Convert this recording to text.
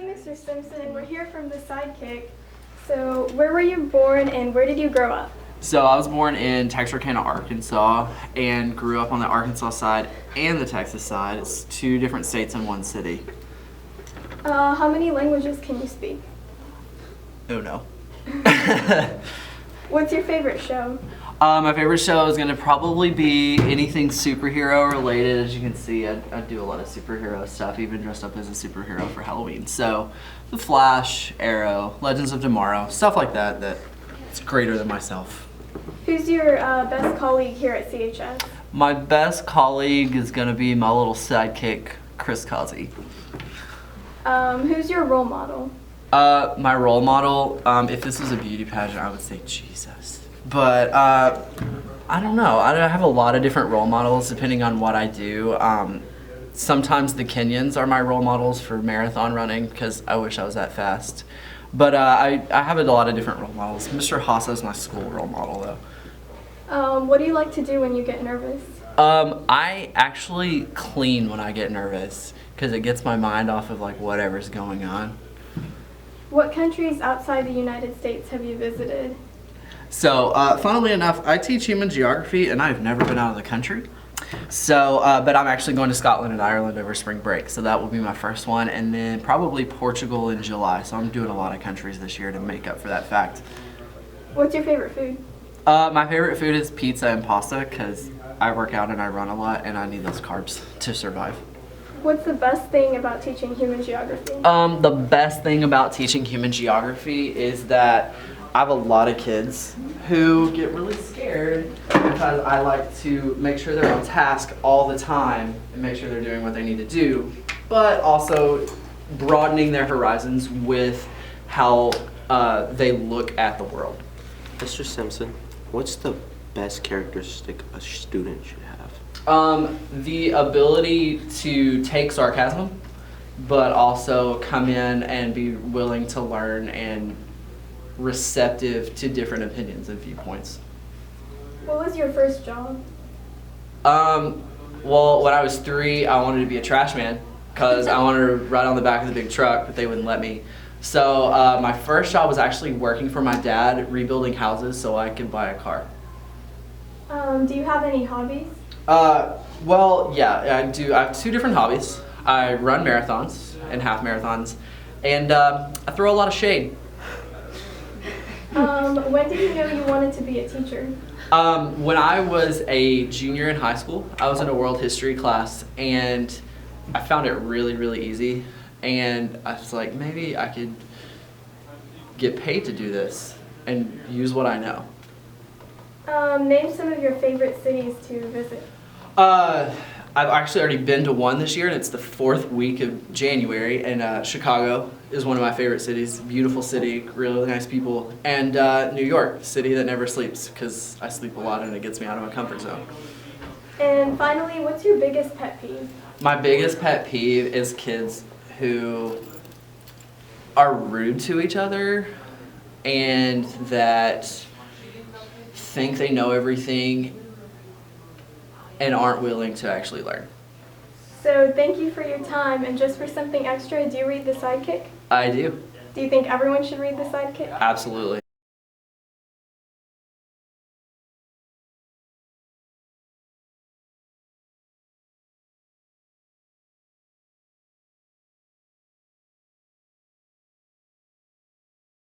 Hey, Mr. Simpson, we're here from the Sidekick. So, where were you born and where did you grow up? So I was born in Texarkana, Arkansas, and grew up on the Arkansas side and the Texas side. It's two different states in one city. How many languages can you speak? Oh no. What's your favorite show? My favorite show is going to probably be anything superhero related. As you can see, I do a lot of superhero stuff, even dressed up as a superhero for Halloween. So, The Flash, Arrow, Legends of Tomorrow, stuff like that that's greater than myself. Who's your best colleague here at CHS? My best colleague is going to be my little sidekick, Chris Causey. Who's your role model? My role model, if this was a beauty pageant, I would say Jesus. But I don't know. I have a lot of different role models depending on what I do. Sometimes the Kenyans are my role models for marathon running because I wish I was that fast. But I have a lot of different role models. Mr. Hassa is my school role model, though. What do you like to do when you get nervous? I actually clean when I get nervous because it gets my mind off of like whatever's going on. What countries outside the United States have you visited? So, funnily enough, I teach human geography and I've never been out of the country. So, but I'm actually going to Scotland and Ireland over spring break, so that will be my first one, and then probably Portugal in July. So I'm doing a lot of countries this year to make up for that fact. What's your favorite food? My favorite food is pizza and pasta because I work out and I run a lot and I need those carbs to survive. What's the best thing about teaching human geography? The best thing about teaching human geography is that I have a lot of kids who get really scared because I like to make sure they're on task all the time and make sure they're doing what they need to do, but also broadening their horizons with how they look at the world. Mr. Simpson, what's the best characteristic a student should have? The ability to take sarcasm, but also come in and be willing to learn and receptive to different opinions and viewpoints. What was your first job? Well, when I was 3, I wanted to be a trash man because I wanted to ride on the back of the big truck, but they wouldn't let me. So my first job was actually working for my dad, rebuilding houses so I could buy a car. Do you have any hobbies? Well, yeah, I do. I have 2 different hobbies. I run marathons and half marathons, and I throw a lot of shade. When did you know you wanted to be a teacher? When I was a junior in high school, I was in a world history class, and I found it really, really easy. And I was like, maybe I could get paid to do this and use what I know. Name some of your favorite cities to visit. I've actually already been to one this year, and it's the 4th week of January, and Chicago is one of my favorite cities. Beautiful city, really nice people. And New York, city that never sleeps, because I sleep a lot and it gets me out of my comfort zone. And finally, what's your biggest pet peeve? My biggest pet peeve is kids who are rude to each other and that think they know everything and aren't willing to actually learn. So thank you for your time, and just for something extra, do you read The Sidekick? I do. Do you think everyone should read The Sidekick? Absolutely.